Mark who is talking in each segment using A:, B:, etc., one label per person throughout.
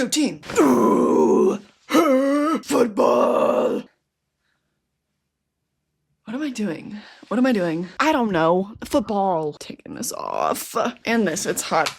A: Go team! Ooh, football! What am I doing? What am I doing? I don't know. Football. Taking this off. And this, it's hot.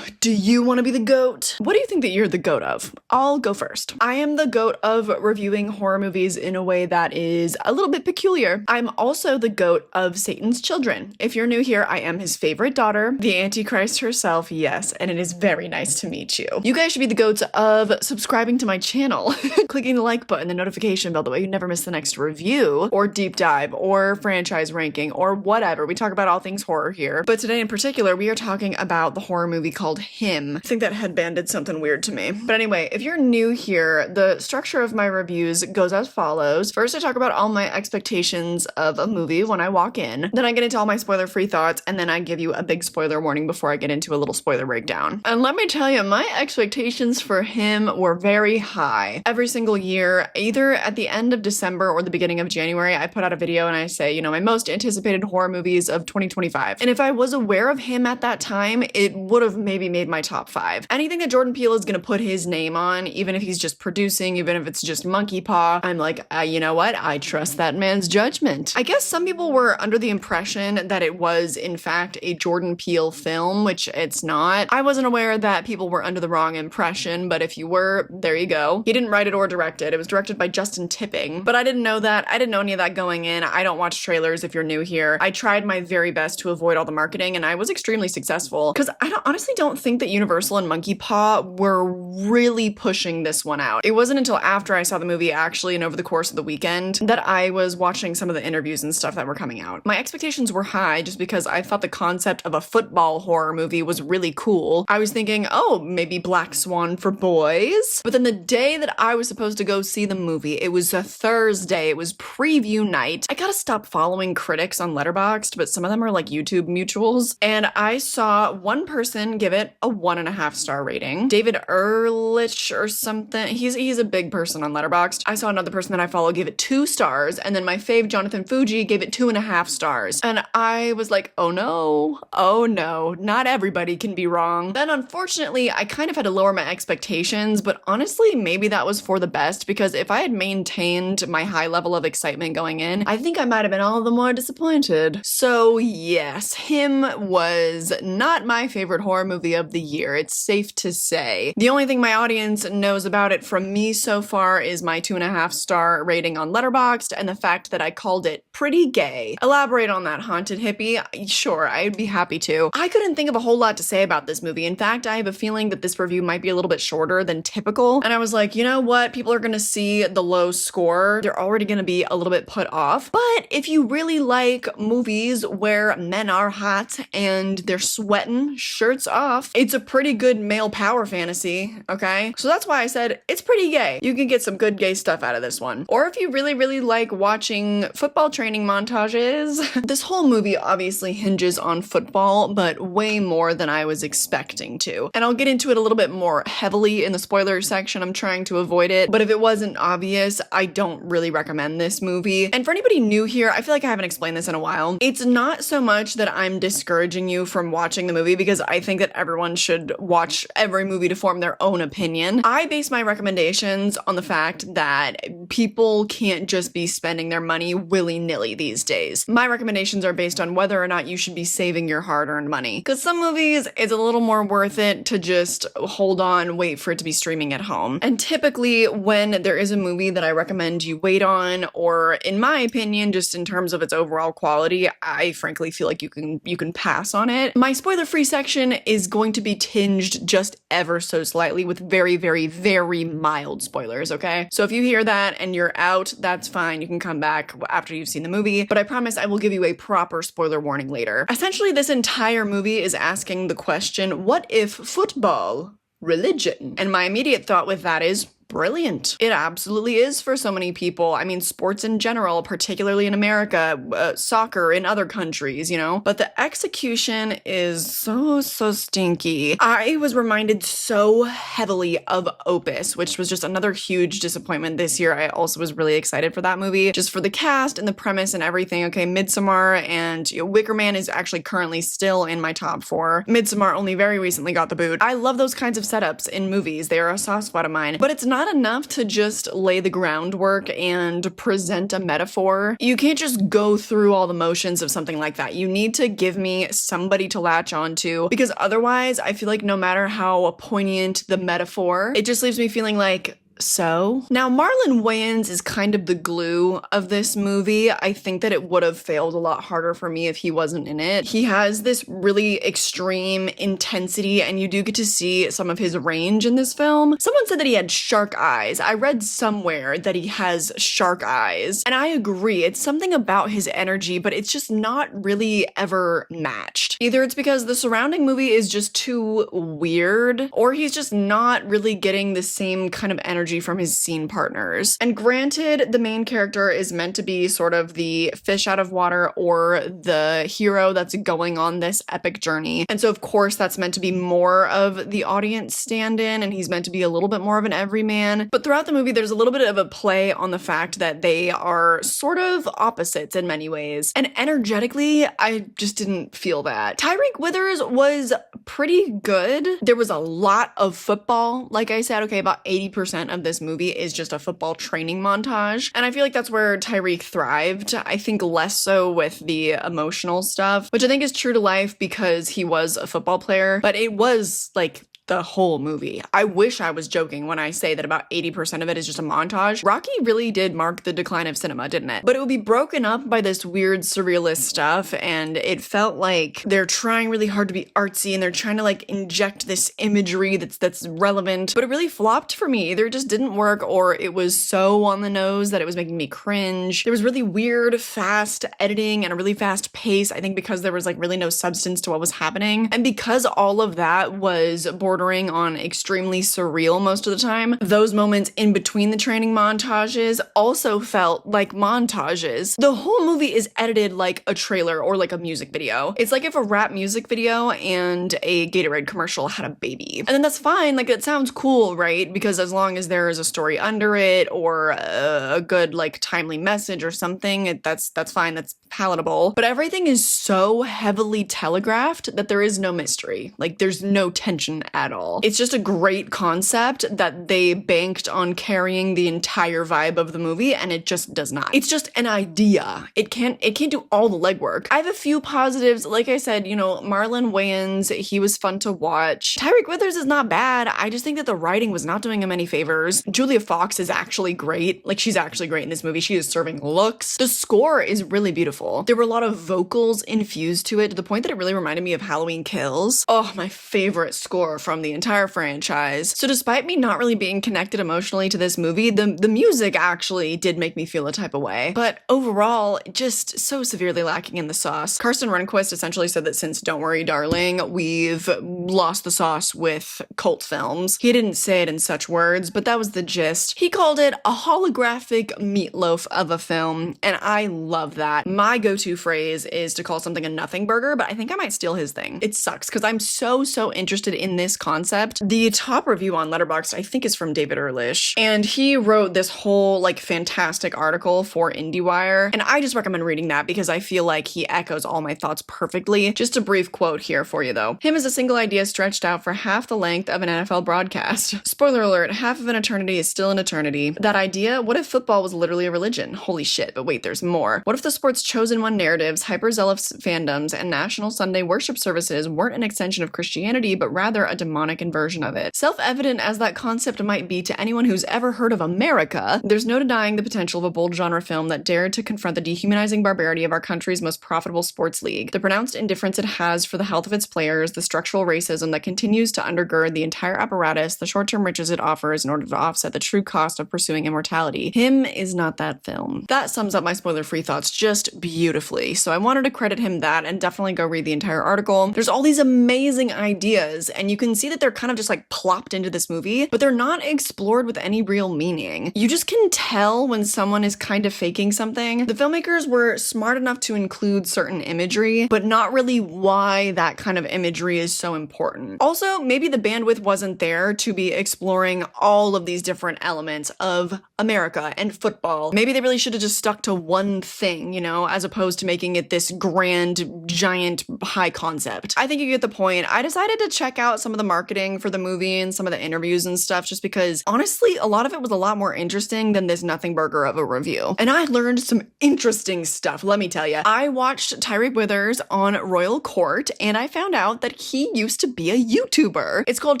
A: Do you want to be the GOAT? What do you think that you're the GOAT of? I'll go first. I am the GOAT of reviewing horror movies in a way that is a little bit peculiar. I'm also the GOAT of Satan's children. If you're new here, I am his favorite daughter, the Antichrist herself, yes, and it is very nice to meet you. You guys should be the GOATs of subscribing to my channel, clicking the like button, the notification bell, that way you never miss the next review, or deep dive, or franchise ranking, or whatever. We talk about all things horror here, but today in particular, we are talking about the horror movie called Him. I think that headband did something weird to me. But anyway, if you're new here, the structure of my reviews goes as follows. First, I talk about all my expectations of a movie when I walk in. Then I get into all my spoiler-free thoughts, and then I give you a big spoiler warning before I get into a little spoiler breakdown. And let me tell you, my expectations for Him were very high. Every single year, either at the end of December or the beginning of January, I put out a video and I say, you know, my most anticipated horror movies of 2025. And if I was aware of Him at that time, it would have maybe made my top 5. Anything that Jordan Peele is gonna put his name on, even if he's just producing, even if it's just Monkey Paw, I'm like, you know what? I trust that man's judgment. I guess some people were under the impression that it was, in fact, a Jordan Peele film, which it's not. I wasn't aware that people were under the wrong impression, but if you were, there you go. He didn't write it or direct it. It was directed by Justin Tipping, but I didn't know that. I didn't know any of that going in. I don't watch trailers if you're new here. I tried my very best to avoid all the marketing, and I was extremely successful, because I honestly don't think that Universal and Monkey Paw were really pushing this one out. It wasn't until after I saw the movie actually and over the course of the weekend that I was watching some of the interviews and stuff that were coming out. My expectations were high just because I thought the concept of a football horror movie was really cool. I was thinking, oh, maybe Black Swan for boys. But then the day that I was supposed to go see the movie, it was a Thursday, it was preview night. I gotta stop following critics on Letterboxd, but some of them are like YouTube mutuals. And I saw one person give it a 1.5 star rating. David Ehrlich or something. He's a big person on Letterboxd. I saw another person that I follow give it 2 stars, and then my fave Jonathan Fuji gave it 2.5 stars. And I was like, oh no, not everybody can be wrong. Then unfortunately, I kind of had to lower my expectations, but honestly, maybe that was for the best, because if I had maintained my high level of excitement going in, I think I might have been all the more disappointed. So yes, Him was not my favorite horror movie of the year. It's safe to say. The only thing my audience knows about it from me so far is my 2.5 star rating on Letterboxd and the fact that I called it pretty gay. Elaborate on that, Haunted Hippie. Sure, I'd be happy to. I couldn't think of a whole lot to say about this movie. In fact, I have a feeling that this review might be a little bit shorter than typical. And I was like, you know what? People are gonna see the low score. They're already gonna be a little bit put off. But if you really like movies where men are hot and they're sweating, shirts off, it's a pretty good male power fantasy, okay? So that's why I said it's pretty gay. You can get some good gay stuff out of this one. Or if you really like watching football training montages, this whole movie obviously hinges on football, but way more than I was expecting to. And I'll get into it a little bit more heavily in the spoiler section. I'm trying to avoid it, but if it wasn't obvious, I don't really recommend this movie. And for anybody new here, I feel like I haven't explained this in a while. It's not so much that I'm discouraging you from watching the movie, because I think that everyone should watch every movie to form their own opinion. I base my recommendations on the fact that people can't just be spending their money willy-nilly these days. My recommendations are based on whether or not you should be saving your hard-earned money. Because some movies, it's a little more worth it to just hold on, wait for it to be streaming at home. And typically, when there is a movie that I recommend you wait on, or in my opinion, just in terms of its overall quality, I frankly feel like you can pass on it. My spoiler-free section is going to be tinged just ever so slightly with very mild spoilers, okay? So if you hear that and you're out, that's fine. You can come back after you've seen the movie, but I promise I will give you a proper spoiler warning later. Essentially, this entire movie is asking the question, what if football religion? And my immediate thought with that is brilliant. It absolutely is for so many people. I mean, sports in general, particularly in America, soccer in other countries, you know? But the execution is so stinky. I was reminded so heavily of Opus, which was just another huge disappointment this year. I also was really excited for that movie, just for the cast and the premise and everything. Okay, Midsommar and Wicker Man is actually currently still in my top 4. Midsommar only very recently got the boot. I love those kinds of setups in movies. They are a soft spot of mine. But it's not enough to just lay the groundwork and present a metaphor. You can't just go through all the motions of something like that. You need to give me somebody to latch onto, because otherwise I feel like no matter how poignant the metaphor, it just leaves me feeling like, so? Now, Marlon Wayans is kind of the glue of this movie. I think that it would have failed a lot harder for me if he wasn't in it. He has this really extreme intensity, and you do get to see some of his range in this film. Someone said that he had shark eyes. I read somewhere that he has shark eyes, and I agree. It's something about his energy, but it's just not really ever matched. Either it's because the surrounding movie is just too weird, or he's just not really getting the same kind of energy from his scene partners. And granted, the main character is meant to be sort of the fish out of water or the hero that's going on this epic journey. And so of course that's meant to be more of the audience stand-in, and he's meant to be a little bit more of an everyman. But throughout the movie, there's a little bit of a play on the fact that they are sort of opposites in many ways. And energetically, I just didn't feel that. Tyreek Withers was pretty good. There was a lot of football. Like I said, okay, about 80% of this movie is just a football training montage. And I feel like that's where Tyreek thrived. I think less so with the emotional stuff, which I think is true to life because he was a football player, but it was like the whole movie. I wish I was joking when I say that about 80% of it is just a montage. Rocky really did mark the decline of cinema, didn't it? But it would be broken up by this weird surrealist stuff, and it felt like they're trying really hard to be artsy and they're trying to like inject this imagery that's relevant, but it really flopped for me. Either it just didn't work or it was so on the nose that it was making me cringe. There was really weird, fast editing and a really fast pace, I think because there was like really no substance to what was happening. And because all of that was bordering on extremely surreal most of the time, those moments in between the training montages also felt like montages. The whole movie is edited like a trailer or like a music video. It's like if a rap music video and a Gatorade commercial had a baby. And then that's fine, like it sounds cool, right? Because as long as there is a story under it or a good like timely message or something, that's fine, that's palatable. But everything is so heavily telegraphed that there is no mystery. Like there's no tension at all. It's just a great concept that they banked on carrying the entire vibe of the movie, and it just does not. It's just an idea. It can't do all the legwork. I have a few positives. Like I said, you know, Marlon Wayans, he was fun to watch. Tyreek Withers is not bad. I just think that the writing was not doing him any favors. Julia Fox is actually great. Like she's actually great in this movie. She is serving looks. The score is really beautiful. There were a lot of vocals infused to it to the point that it really reminded me of Halloween Kills. Oh, my favorite score from the entire franchise. So despite me not really being connected emotionally to this movie, the music actually did make me feel a type of way. But overall, just so severely lacking in the sauce. Karsten Runquist essentially said that since Don't Worry Darling, we've lost the sauce with cult films. He didn't say it in such words, but that was the gist. He called it a holographic meatloaf of a film, and I love that. My go-to phrase is to call something a nothing burger, but I think I might steal his thing. It sucks because I'm so interested in this concept. The top review on Letterboxd, I think, is from David Ehrlich, and he wrote this whole like fantastic article for IndieWire, and I just recommend reading that because I feel like he echoes all my thoughts perfectly. Just a brief quote here for you though. Him is a single idea stretched out for half the length of an NFL broadcast. Spoiler alert, half of an eternity is still an eternity. That idea, what if football was literally a religion? Holy shit, but wait, there's more. What if the sport's chosen one narratives, hyperzealous fandoms, and National Sunday worship services weren't an extension of Christianity, but rather a demonic inversion of it? Self-evident as that concept might be to anyone who's ever heard of America, there's no denying the potential of a bold genre film that dared to confront the dehumanizing barbarity of our country's most profitable sports league, the pronounced indifference it has for the health of its players, the structural racism that continues to undergird the entire apparatus, the short-term riches it offers in order to offset the true cost of pursuing immortality. Him is not that film. That sums up my spoiler-free thoughts just beautifully, so I wanted to credit him that and definitely go read the entire article. There's all these amazing ideas, and you can see see that they're kind of just like plopped into this movie, but they're not explored with any real meaning. You just can tell when someone is kind of faking something. The filmmakers were smart enough to include certain imagery, but not really why that kind of imagery is so important. Also, maybe the bandwidth wasn't there to be exploring all of these different elements of America and football. Maybe they really should have just stuck to one thing, you know, as opposed to making it this grand, giant, high concept. I think you get the point. I decided to check out some of the marketing for the movie and some of the interviews and stuff just because, honestly, a lot of it was a lot more interesting than this nothing burger of a review. And I learned some interesting stuff, let me tell you. I watched Tyreek Withers on Royal Court, and I found out that he used to be a YouTuber. It's called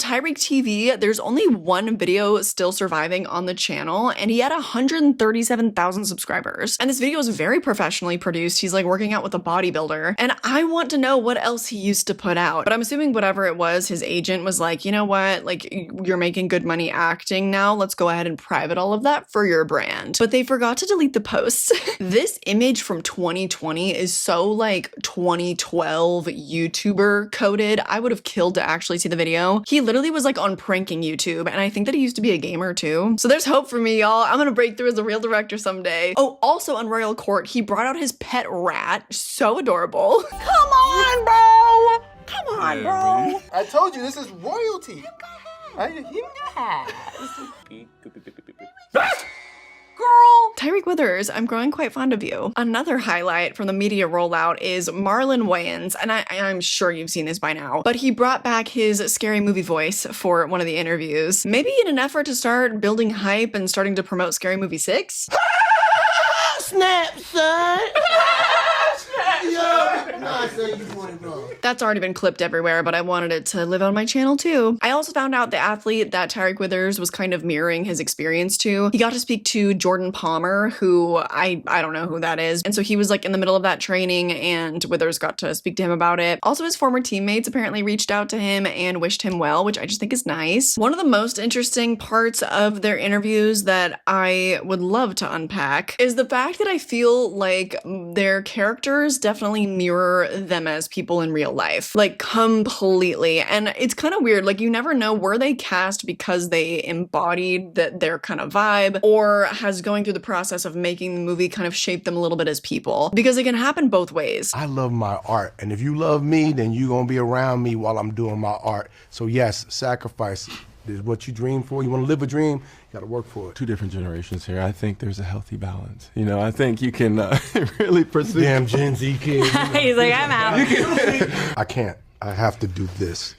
A: Tyreek TV. There's only one video still surviving on the channel, and he had 137,000 subscribers. And this video is very professionally produced. He's like working out with a bodybuilder, and I want to know what else he used to put out. But I'm assuming whatever it was, his agent was like, you know what, like, you're making good money acting now, let's go ahead and private all of that for your brand. But they forgot to delete the posts. This image from 2020 is so like 2012 YouTuber coded. I would have killed to actually see the video. He literally was like on pranking YouTube, and I think that he used to be a gamer too. So there's hope for me, y'all. I'm gonna break through as a real director someday. Oh, also on Royal Court, he brought out his pet rat. So adorable. Come on, bro! Come on, bro!
B: I told you, this is royalty.
A: Girl! Tyreek Withers, I'm growing quite fond of you. Another highlight from the media rollout is Marlon Wayans, and I'm sure you've seen this by now, but he brought back his scary movie voice for one of the interviews. Maybe in an effort to start building hype and starting to promote Scary Movie 6?
B: Snap, son!
A: That's already been clipped everywhere, but I wanted it to live on my channel too. I also found out the athlete that Tyreek Withers was kind of mirroring his experience to. He got to speak to Jordan Palmer, who I don't know who that is. And so he was like in the middle of that training, and Withers got to speak to him about it. Also, his former teammates apparently reached out to him and wished him well, which I just think is nice. One of the most interesting parts of their interviews that I would love to unpack is the fact that I feel like their characters definitely mirror them as people in real life, like completely. And it's kind of weird, like you never know, were they cast because they embodied their kind of vibe, or has going through the process of making the movie kind of shape them a little bit as people, because it can happen both ways.
B: I love my art, and if you love me, then you're gonna be around me while I'm doing my art. So yes, sacrifice is what you dream for. You want to live a dream, you got to work for it.
C: Two different generations here. I think there's a healthy balance. You know, I think you can really pursue.
B: Damn Gen Z kid.
D: He's like, I'm out.
B: I can't. I have to do this.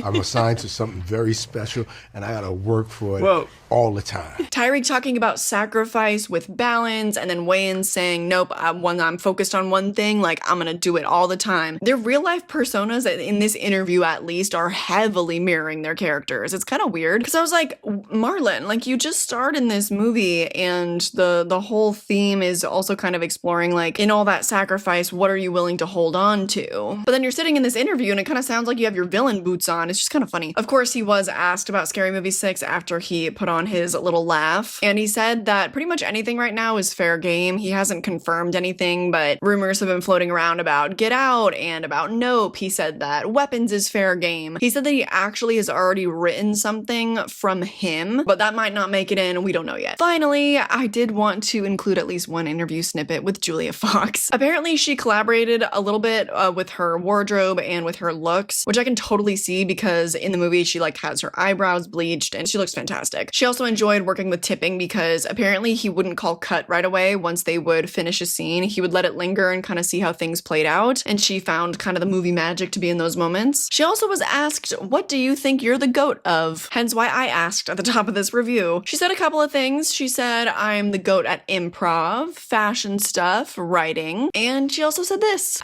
B: I'm assigned to something very special, and I got to work for it all the time.
A: Tyreek talking about sacrifice with balance, and then Wayans saying, nope, when I'm focused on one thing, like I'm gonna do it all the time. Their real life personas, in this interview at least, are heavily mirroring their characters. It's kind of weird, because I was like, Marlon, like you just starred in this movie, and the whole theme is also kind of exploring, like, in all that sacrifice, what are you willing to hold on to? But then you're sitting in this interview, and it kind of sounds like you have your villain boots on. It's just kind of funny. Of course, he was asked about Scary Movie 6 after he put on his little laugh, and he said that pretty much anything right now is fair game. He hasn't confirmed anything, but rumors have been floating around about Get Out and about Nope. He said that Weapons is fair game. He said that he actually has already written something from him, but that might not make it in. We don't know yet. Finally, I did want to include at least one interview snippet with Julia Fox. Apparently, she collaborated a little bit with her wardrobe and with her looks, which I can totally see, because in the movie she like has her eyebrows bleached and she looks fantastic. She also enjoyed working with Tipping, because apparently he wouldn't call cut right away once they would finish a scene. He would let it linger and kind of see how things played out, and she found kind of the movie magic to be in those moments. She also was asked, what do you think you're the GOAT of? Hence why I asked at the top of this review. She said a couple of things. She said, I'm the GOAT at improv, fashion stuff, writing, and she also said this.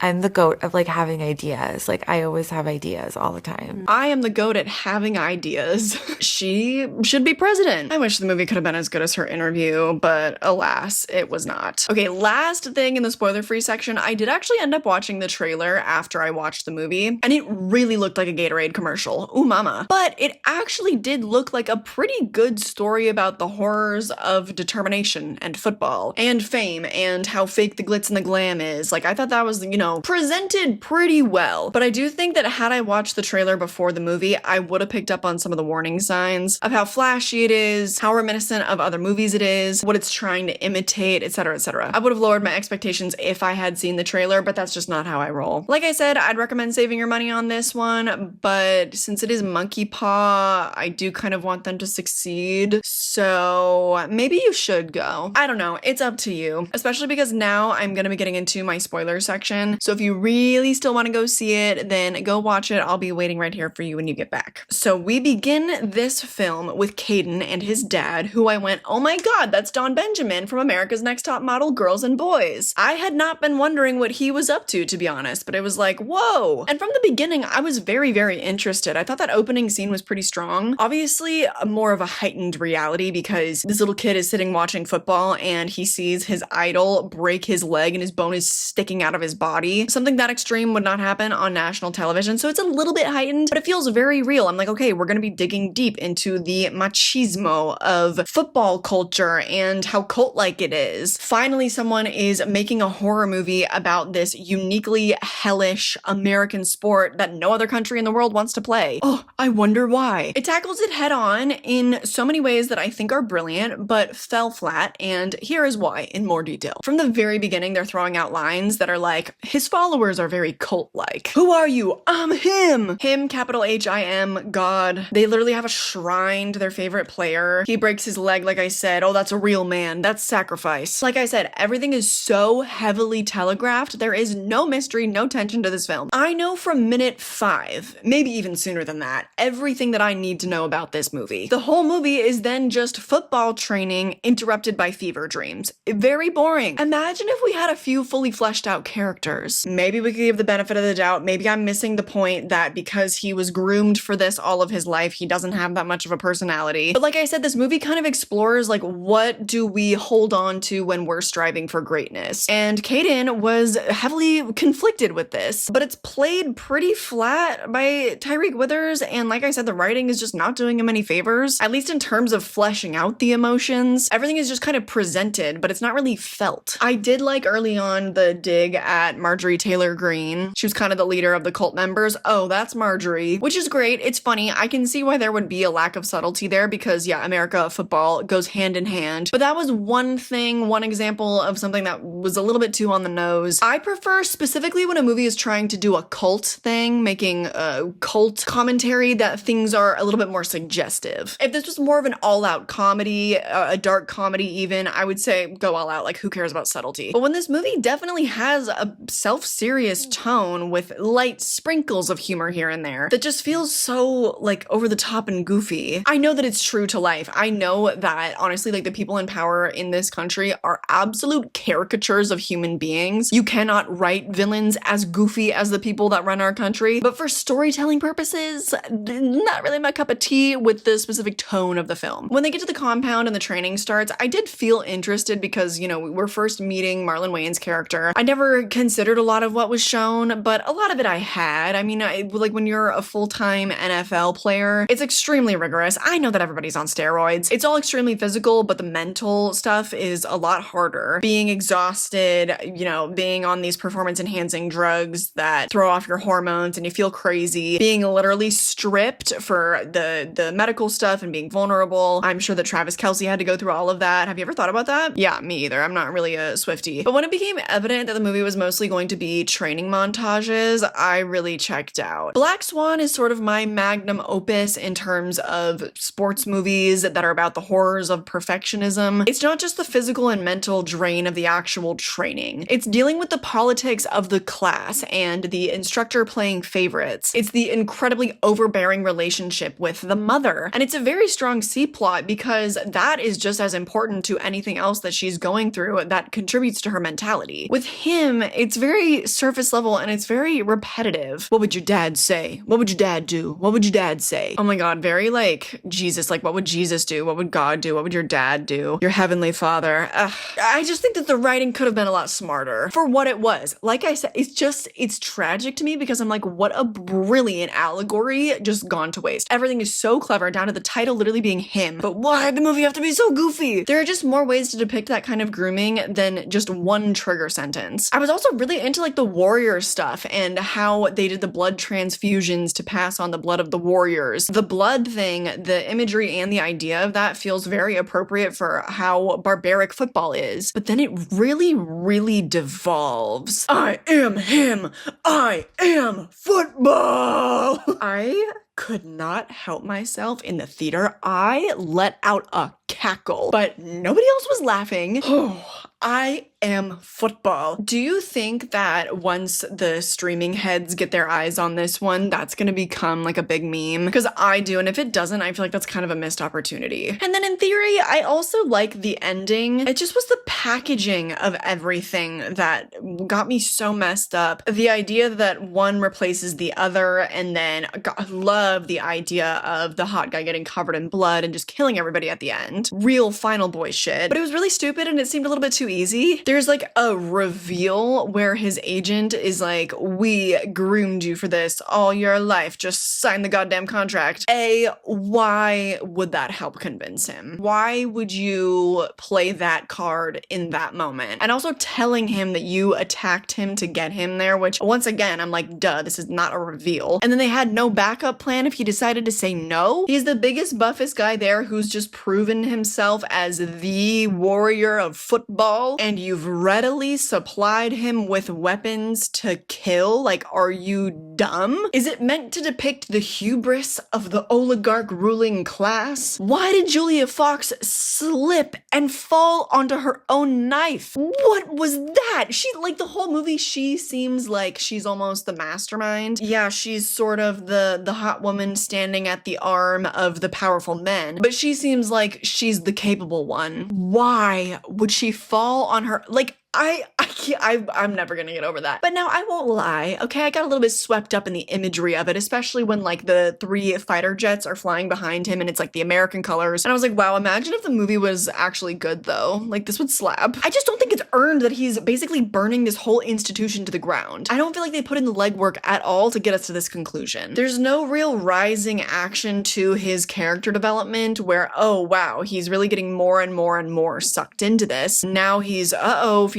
D: I'm the GOAT of like having ideas. Like I always have ideas all the time.
A: I am the GOAT at having ideas. She should be president. I wish the movie could have been as good as her interview, but alas, it was not. Okay, last thing in the spoiler-free section, I did actually end up watching the trailer after I watched the movie, and it really looked like a Gatorade commercial. Ooh mama. But it actually did look like a pretty good story about the horrors of determination and football and fame and how fake the glitz and the glam is. Like I thought that was, you know, know, presented pretty well. But I do think that had I watched the trailer before the movie, I would have picked up on some of the warning signs of how flashy it is, how reminiscent of other movies it is, what it's trying to imitate, etc., etc. I would have lowered my expectations if I had seen the trailer, but that's just not how I roll. Like I said, I'd recommend saving your money on this one, but since it is Monkey Paw, I do kind of want them to succeed. So maybe you should go. I don't know. It's up to you, especially because now I'm going to be getting into my spoiler section. So if you really still want to go see it, then go watch it. I'll be waiting right here for you when you get back. So we begin this film with Caden and his dad, who I went, oh my God, that's Don Benjamin from America's Next Top Model Girls and Boys. I had not been wondering what he was up to be honest, but it was like, whoa. And from the beginning, I was very, very interested. I thought that opening scene was pretty strong. Obviously, more of a heightened reality because this little kid is sitting watching football and he sees his idol break his leg and his bone is sticking out of his body. Something that extreme would not happen on national television, so it's a little bit heightened, but it feels very real. I'm like, okay, we're gonna be digging deep into the machismo of football culture and how cult-like it is. Finally, someone is making a horror movie about this uniquely hellish American sport that no other country in the world wants to play. Oh, I wonder why. It tackles it head on in so many ways that I think are brilliant, but fell flat, and here is why in more detail. From the very beginning, they're throwing out lines that are like, his followers are very cult-like. Who are you? I'm him! Him, capital H-I-M, God. They literally have a shrine to their favorite player. He breaks his leg, like I said. Oh, that's a real man. That's sacrifice. Like I said, everything is so heavily telegraphed. There is no mystery, no tension to this film. I know from minute 5, maybe even sooner than that, everything that I need to know about this movie. The whole movie is then just football training interrupted by fever dreams. Very boring. Imagine if we had a few fully fleshed out characters. Maybe we could give the benefit of the doubt. Maybe I'm missing the point that because he was groomed for this all of his life, he doesn't have that much of a personality. But like I said, this movie kind of explores like, what do we hold on to when we're striving for greatness? And Caden was heavily conflicted with this, but it's played pretty flat by Tyreek Withers, and like I said, the writing is just not doing him any favors, at least in terms of fleshing out the emotions. Everything is just kind of presented, but it's not really felt. I did like early on the dig at Marjorie Taylor Greene. She was kind of the leader of the cult members. Oh, that's Marjorie, which is great. It's funny. I can see why there would be a lack of subtlety there because yeah, America football goes hand in hand. But that was one thing, one example of something that was a little bit too on the nose. I prefer specifically when a movie is trying to do a cult thing, making a cult commentary, that things are a little bit more suggestive. If this was more of an all-out comedy, a dark comedy even, I would say go all out, like who cares about subtlety? But when this movie definitely has a self-serious tone with light sprinkles of humor here and there that just feels so like over the top and goofy. I know that it's true to life. I know that honestly, like the people in power in this country are absolute caricatures of human beings. You cannot write villains as goofy as the people that run our country, but for storytelling purposes, not really my cup of tea with the specific tone of the film. When they get to the compound and the training starts, I did feel interested because, you know, we're first meeting Marlon Wayans' character. I never considered a lot of what was shown, but a lot of it I had. I mean, like when you're a full-time NFL player, it's extremely rigorous. I know that everybody's on steroids. It's all extremely physical, but the mental stuff is a lot harder. Being exhausted, you know, being on these performance-enhancing drugs that throw off your hormones and you feel crazy, being literally stripped for the medical stuff and being vulnerable. I'm sure that Travis Kelce had to go through all of that. Have you ever thought about that? Yeah, me either. I'm not really a Swiftie. But when it became evident that the movie was mostly going to be training montages, I really checked out. Black Swan is sort of my magnum opus in terms of sports movies that are about the horrors of perfectionism. It's not just the physical and mental drain of the actual training. It's dealing with the politics of the class and the instructor playing favorites. It's the incredibly overbearing relationship with the mother. And it's a very strong C-plot because that is just as important to anything else that she's going through that contributes to her mentality. With him, it's very surface level and it's very repetitive. What would your dad say? What would your dad do? What would your dad say? Oh my God, very like Jesus, like what would Jesus do? What would God do? What would your dad do? Your heavenly father. I just think that the writing could have been a lot smarter for what it was. Like I said, it's tragic to me because I'm like, what a brilliant allegory just gone to waste. Everything is so clever down to the title literally being him. But why did the movie have to be so goofy? There are just more ways to depict that kind of grooming than just one trigger sentence. I was also really really into like the warrior stuff and how they did the blood transfusions to pass on the blood of the warriors. The blood thing, the imagery and the idea of that feels very appropriate for how barbaric football is. But then it really, really devolves. I am him. I am football. I could not help myself in the theater. I let out a cackle, but nobody else was laughing. Oh, I am football. Do you think that once the streaming heads get their eyes on this one, that's gonna become like a big meme? Because I do, and if it doesn't, I feel like that's kind of a missed opportunity. And then in theory, I also like the ending. It just was the packaging of everything that got me so messed up. The idea that one replaces the other, and then I love the idea of the hot guy getting covered in blood and just killing everybody at the end. Real final boy shit. But it was really stupid and it seemed a little bit too easy. There's like a reveal where his agent is like, we groomed you for this all your life. Just sign the goddamn contract. Why would that help convince him? Why would you play that card in that moment? And also telling him that you attacked him to get him there, which once again, I'm like, duh, this is not a reveal. And then they had no backup plan if he decided to say no. He's the biggest, buffest guy there who's just proven himself as the warrior of football, and you've readily supplied him with weapons to kill? Like, are you dumb? Is it meant to depict the hubris of the oligarch ruling class? Why did Julia Fox slip and fall onto her own knife? What was that? She, like, the whole movie, she seems like she's almost the mastermind. Yeah, she's sort of the hot woman standing at the arm of the powerful men, but she seems like she's the capable one. Why would she fall on her? Like, I'm never gonna get over that. But now I won't lie, okay? I got a little bit swept up in the imagery of it, especially when like the 3 fighter jets are flying behind him and it's like the American colors. And I was like, wow, imagine if the movie was actually good though. Like, this would slap. I just don't think it's earned that he's basically burning this whole institution to the ground. I don't feel like they put in the legwork at all to get us to this conclusion. There's no real rising action to his character development where, oh wow, he's really getting more and more and more sucked into this. Now he's,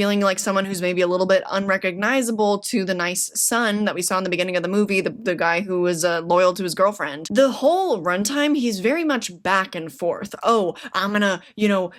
A: feeling like someone who's maybe a little bit unrecognizable to the nice son that we saw in the beginning of the movie, the guy who was loyal to his girlfriend. The whole runtime, he's very much back and forth. Oh, I'm gonna,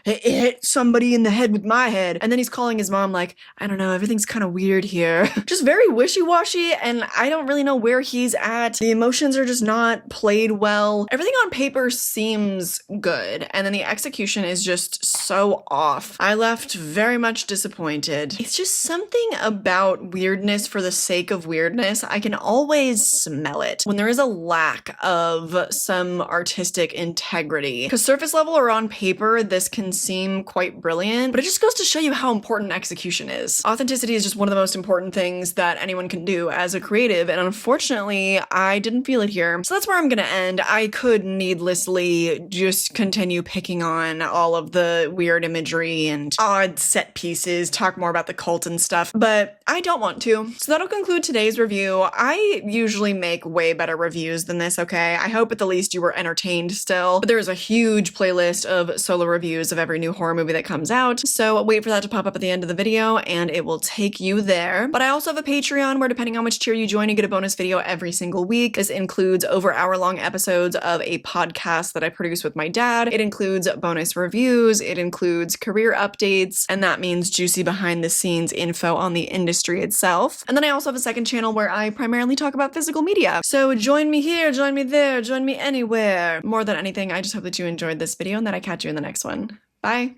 A: hit somebody in the head with my head. And then he's calling his mom like, I don't know, everything's kind of weird here. Just very wishy-washy, and I don't really know where he's at. The emotions are just not played well. Everything on paper seems good, and then the execution is just so off. I left very much disappointed. It's just something about weirdness for the sake of weirdness. I can always smell it when there is a lack of some artistic integrity. Because surface level or on paper, this can seem quite brilliant, but it just goes to show you how important execution is. Authenticity is just one of the most important things that anyone can do as a creative, and unfortunately, I didn't feel it here. So that's where I'm gonna end. I could needlessly just continue picking on all of the weird imagery and odd set pieces, talk more about the cult and stuff, but I don't want to. So that'll conclude today's review. I usually make way better reviews than this, okay? I hope at the least you were entertained still, but there's a huge playlist of solo reviews of every new horror movie that comes out, so wait for that to pop up at the end of the video and it will take you there. But I also have a Patreon where, depending on which tier you join, you get a bonus video every single week. This includes over hour-long episodes of a podcast that I produce with my dad. It includes bonus reviews, it includes career updates, and that means juicy behind the scenes info on the industry itself. And then I also have a second channel where I primarily talk about physical media. So join me here, join me there, join me anywhere. More than anything, I just hope that you enjoyed this video and that I catch you in the next one. Bye.